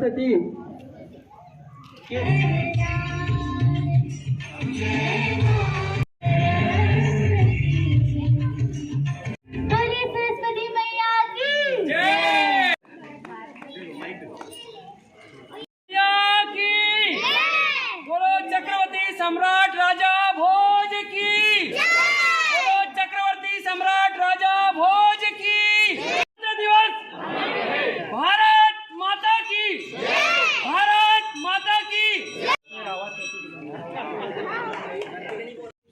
सरस्वती सम्राट राजा भोज की, बोलो चक्रवर्ती सम्राट राजा भोज की। दिवस भारत माता की, भारत माता की।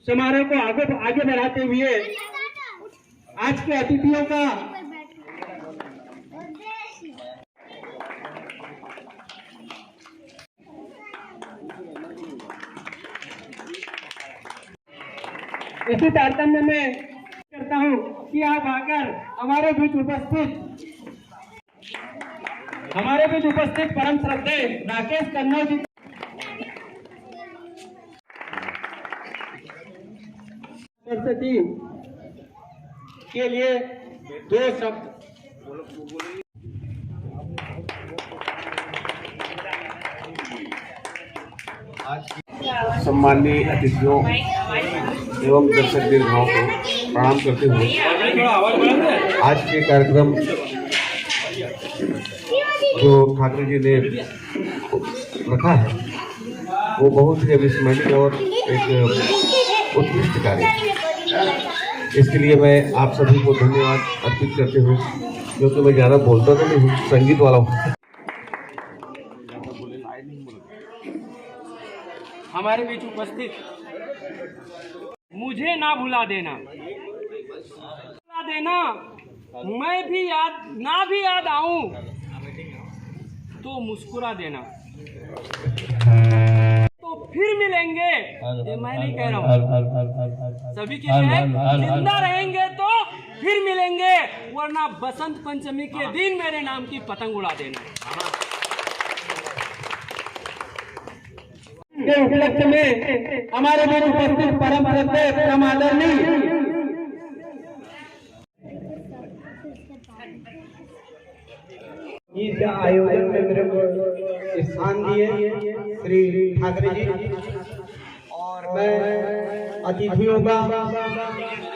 समारोह को आगे बढ़ाते हुए आज के अतिथियों का इसी तारतम्य में करता हूं कि आप आकर हमारे बीच उपस्थित परम श्रद्धेय राकेश कन्नौज जी सरस्वती के लिए 2 शब्द। आज सम्माननीय अतिथियों एवं दर्शक दीर्घाओं को प्रणाम करते हुए आज के कार्यक्रम जो ठाकरे जी ने रखा है वो बहुत ही अविस्मरणीय और एक उत्कृष्ट कार्य है। इसके लिए मैं आप सभी को धन्यवाद अर्पित करते हुए, क्योंकि मैं ज़्यादा बोलता तो नहीं हूँ, संगीत वाला हूँ। हमारे बीच उपस्थित मुझे ना भुला देना, मैं भी याद आऊं तो मुस्कुरा देना, तो फिर मिलेंगे। ये मैं नहीं कह रहा हूँ, सभी के लिए जिंदा रहेंगे तो फिर मिलेंगे, वरना बसंत पंचमी के दिन मेरे नाम की पतंग उड़ा देना। के उपलक्ष्य में हमारे बीच उपस्थित परम श्रद्धेय परम आदरणीय इस आयोजन में मेरे को स्थान दिए श्री ठाकरे जी, और मैं अतिथियों का,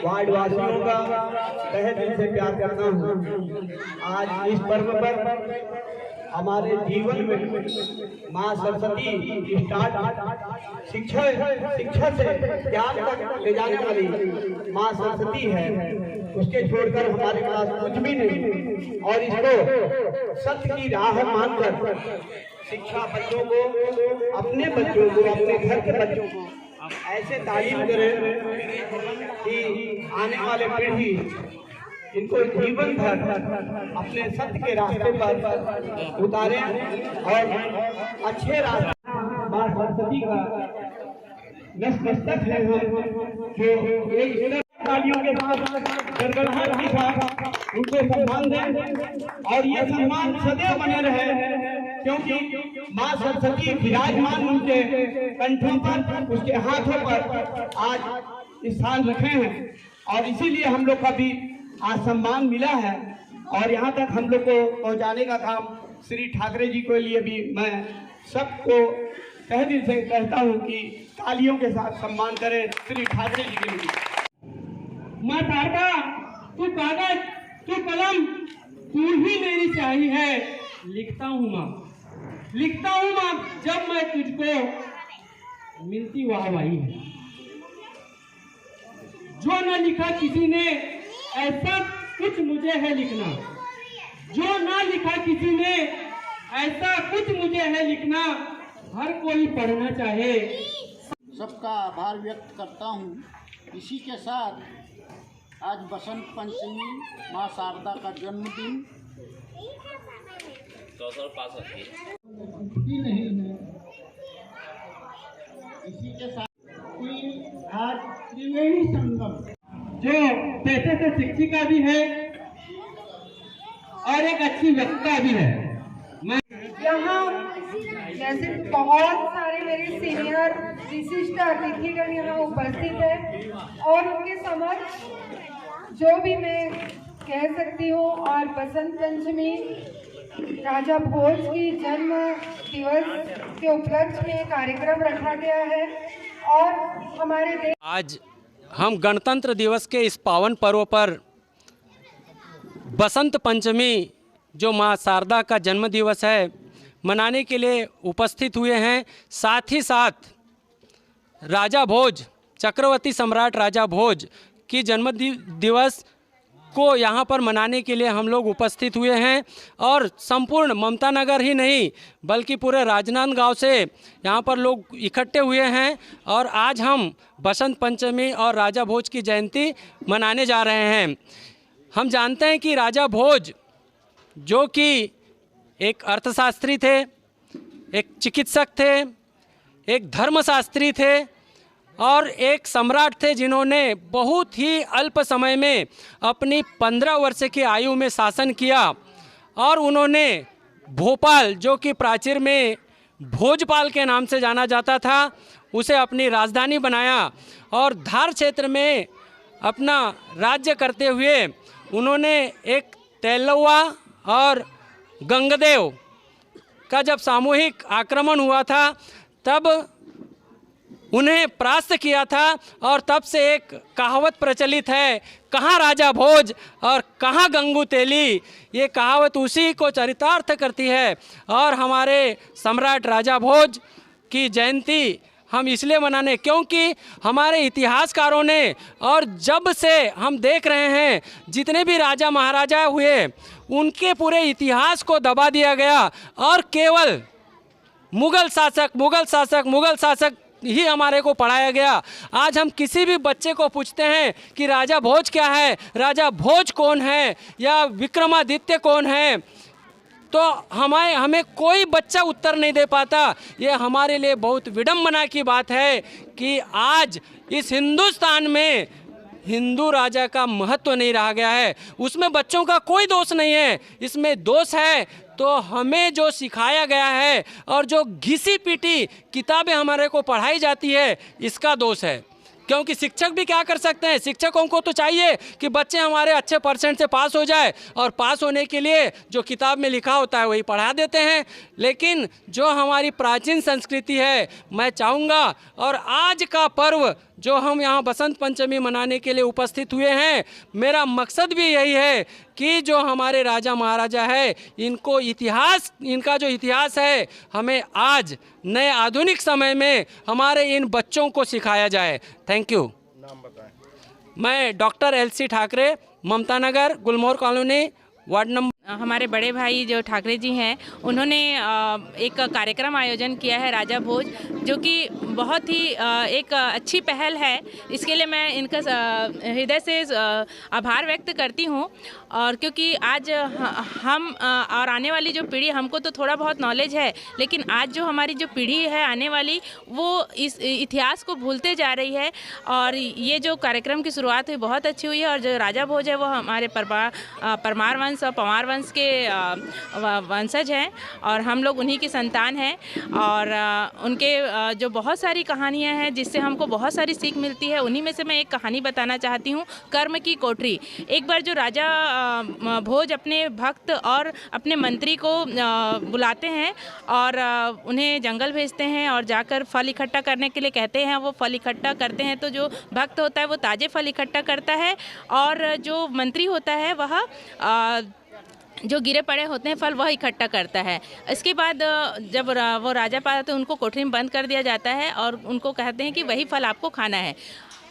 वार्ड वासियों का तहे दिल से प्यार करता हूँ। आज इस पर्व पर हमारे जीवन में माँ सरस्वती स्टार्ट शिक्षा से ज्ञान तक ले जाने वाली माँ सरस्वती है, उसके छोड़कर हमारे पास कुछ भी नहीं। और इसको सत्य की राह मानकर शिक्षा बच्चों को, अपने बच्चों को, अपने घर के बच्चों को ऐसे तालीम करें कि आने वाले पीढ़ी इनको जीवन भर अपने सत्य के रास्ते पर उतारें और अच्छे रास्ते। माँ सरस्वती का नतमस्तक है जो एक तालियों के साथ गड़गड़ाहट के साथ उनको सम्मान दें, और ये सम्मान सदैव बने रहे, क्योंकि माँ सरस्वती विराजमान उनके कंठों पर, उसके हाथों पर आज स्थान रखे हैं, और इसीलिए हम लोग का भी आज सम्मान मिला है। और यहाँ तक हम लोग को पहुँचाने का काम श्री ठाकरे जी के लिए भी मैं सबको तहे दिल से कहता हूँ कि तालियों के साथ सम्मान करें श्री ठाकरे जी के लिए। माँ तारका, तू कागज, तू कलम, तू ही मेरी स्याही है। लिखता हूँ माँ, जब मैं तुझको मिलती वाहवाही है। जो न लिखा किसी ने ऐसा कुछ मुझे है लिखना, जो ना लिखा किसी ने ऐसा कुछ मुझे है लिखना, हर कोई पढ़ना चाहे। सबका आभार व्यक्त करता हूँ। इसी के साथ आज बसंत पंचमी माँ शारदा का जन्मदिन इसी के साथ आज त्रिवेणी संगम, जो पैसे से शिक्षिका भी है और एक अच्छी वक्ता भी है। यहाँ जैसे बहुत सारे मेरे सीनियर विशिष्ट अतिथिगण यहाँ उपस्थित है, और उनके समक्ष जो भी मैं कह सकती हूँ, और बसंत पंचमी राजा भोज की जन्म दिवस के उपलक्ष्य में कार्यक्रम रखा गया है और हमारे देश आज हम गणतंत्र दिवस के इस पावन पर्व पर बसंत पंचमी जो माँ शारदा का जन्म दिवस है मनाने के लिए उपस्थित हुए हैं। साथ ही साथ राजा भोज, चक्रवर्ती सम्राट राजा भोज की जन्म दिवस को यहाँ पर मनाने के लिए हम लोग उपस्थित हुए हैं और संपूर्ण ममता नगर ही नहीं बल्कि पूरे राजनांदगांव से यहाँ पर लोग इकट्ठे हुए हैं और आज हम बसंत पंचमी और राजा भोज की जयंती मनाने जा रहे हैं। हम जानते हैं कि राजा भोज जो कि एक अर्थशास्त्री थे, एक चिकित्सक थे, एक धर्मशास्त्री थे और एक सम्राट थे जिन्होंने बहुत ही अल्प समय में अपनी 15 वर्ष की आयु में शासन किया और उन्होंने भोपाल जो कि प्राचीन में भोजपाल के नाम से जाना जाता था उसे अपनी राजधानी बनाया और धार क्षेत्र में अपना राज्य करते हुए उन्होंने एक तेलवा और गंगदेव का जब सामूहिक आक्रमण हुआ था तब उन्हें परास्त किया था और तब से एक कहावत प्रचलित है, कहाँ राजा भोज और कहाँ गंगू तेली। ये कहावत उसी को चरितार्थ करती है और हमारे सम्राट राजा भोज की जयंती हम इसलिए मनाने क्योंकि हमारे इतिहासकारों ने और जब से हम देख रहे हैं जितने भी राजा महाराजा हुए उनके पूरे इतिहास को दबा दिया गया और केवल मुग़ल शासक ही हमारे को पढ़ाया गया। आज हम किसी भी बच्चे को पूछते हैं कि राजा भोज क्या है, राजा भोज कौन है या विक्रमादित्य कौन है, तो हमें कोई बच्चा उत्तर नहीं दे पाता। ये हमारे लिए बहुत विडंबना की बात है कि आज इस हिंदुस्तान में हिंदू राजा का महत्व नहीं रहा गया है। उसमें बच्चों का कोई दोष नहीं है, इसमें दोष है तो हमें जो सिखाया गया है और जो घिसी पीटी किताबें हमारे को पढ़ाई जाती है इसका दोष है। क्योंकि शिक्षक भी क्या कर सकते हैं, शिक्षकों को तो चाहिए कि बच्चे हमारे अच्छे परसेंट से पास हो जाए और पास होने के लिए जो किताब में लिखा होता है वही पढ़ा देते हैं। लेकिन जो हमारी प्राचीन संस्कृति है, मैं चाहूँगा और आज का पर्व जो हम यहाँ बसंत पंचमी मनाने के लिए उपस्थित हुए हैं, मेरा मकसद भी यही है कि जो हमारे राजा महाराजा है इनका जो इतिहास है हमें आज नए आधुनिक समय में हमारे इन बच्चों को सिखाया जाए। Thank you. नाम बताएं। मैं डॉक्टर LC ठाकरे, ममता नगर, गुलमोहर कॉलोनी, वार्ड नंबर। हमारे बड़े भाई जो ठाकरे जी हैं उन्होंने एक कार्यक्रम आयोजन किया है राजा भोज, जो कि बहुत ही एक अच्छी पहल है। इसके लिए मैं इनका हृदय से आभार व्यक्त करती हूँ। और क्योंकि आज हम और आने वाली जो पीढ़ी, हमको तो थोड़ा बहुत नॉलेज है लेकिन आज जो हमारी जो पीढ़ी है आने वाली वो इस इतिहास को भूलते जा रही है। और ये जो कार्यक्रम की शुरुआत हुई बहुत अच्छी हुई है। और जो राजा भोज है वो हमारे परमार वंश और पंवार वंश के वंशज हैं और हम लोग उन्हीं की संतान हैं। और उनके जो बहुत सारी कहानियां हैं जिससे हमको बहुत सारी सीख मिलती है, उन्हीं में से मैं एक कहानी बताना चाहती हूँ, कर्म की कोठरी। एक बार जो राजा भोज अपने भक्त और अपने मंत्री को बुलाते हैं और उन्हें जंगल भेजते हैं और जाकर फल इकट्ठा करने के लिए कहते हैं। वो फल इकट्ठा करते हैं तो जो भक्त होता है वो ताज़े फल इकट्ठा करता है और जो मंत्री होता है वह जो गिरे पड़े होते हैं फल वह इकट्ठा करता है। इसके बाद जब वो राजा पाते तो उनको कोठरी में बंद कर दिया जाता है और उनको कहते हैं कि वही फल आपको खाना है।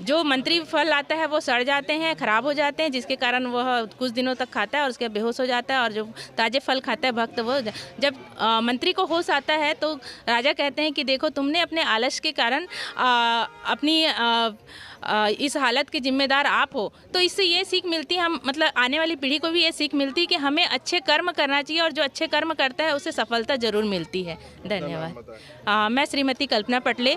जो मंत्री फल आता है वो सड़ जाते हैं, ख़राब हो जाते हैं, जिसके कारण वह कुछ दिनों तक खाता है और उसके बेहोश हो जाता है। और जो ताज़े फल खाता है भक्त, वो जब मंत्री को होश आता है तो राजा कहते हैं कि देखो तुमने अपने आलस के कारण अपनी इस हालत के जिम्मेदार आप हो। तो इससे ये सीख मिलती है, हम मतलब आने वाली पीढ़ी को भी ये सीख मिलती है कि हमें अच्छे कर्म करना चाहिए और जो अच्छे कर्म करता है उसे सफलता ज़रूर मिलती है। धन्यवाद। मैं श्रीमती कल्पना पटले,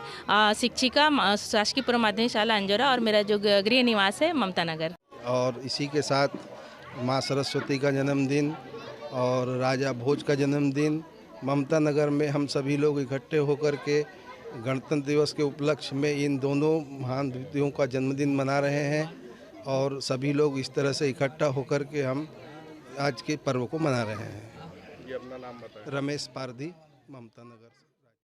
शिक्षिका, शासकीयपुर माध्यमिक शाला अंजोरा, और मेरा जो गृह निवास है ममता नगर। और इसी के साथ माँ सरस्वती का जन्मदिन और राजा भोज का जन्मदिन ममता नगर में हम सभी लोग इकट्ठे होकर के गणतंत्र दिवस के उपलक्ष्य में इन दोनों महान व्यक्तियों का जन्मदिन मना रहे हैं। और सभी लोग इस तरह से इकट्ठा होकर के हम आज के पर्व को मना रहे हैं। जी अपना नाम बताएं। रमेश पारधी, ममता नगर से।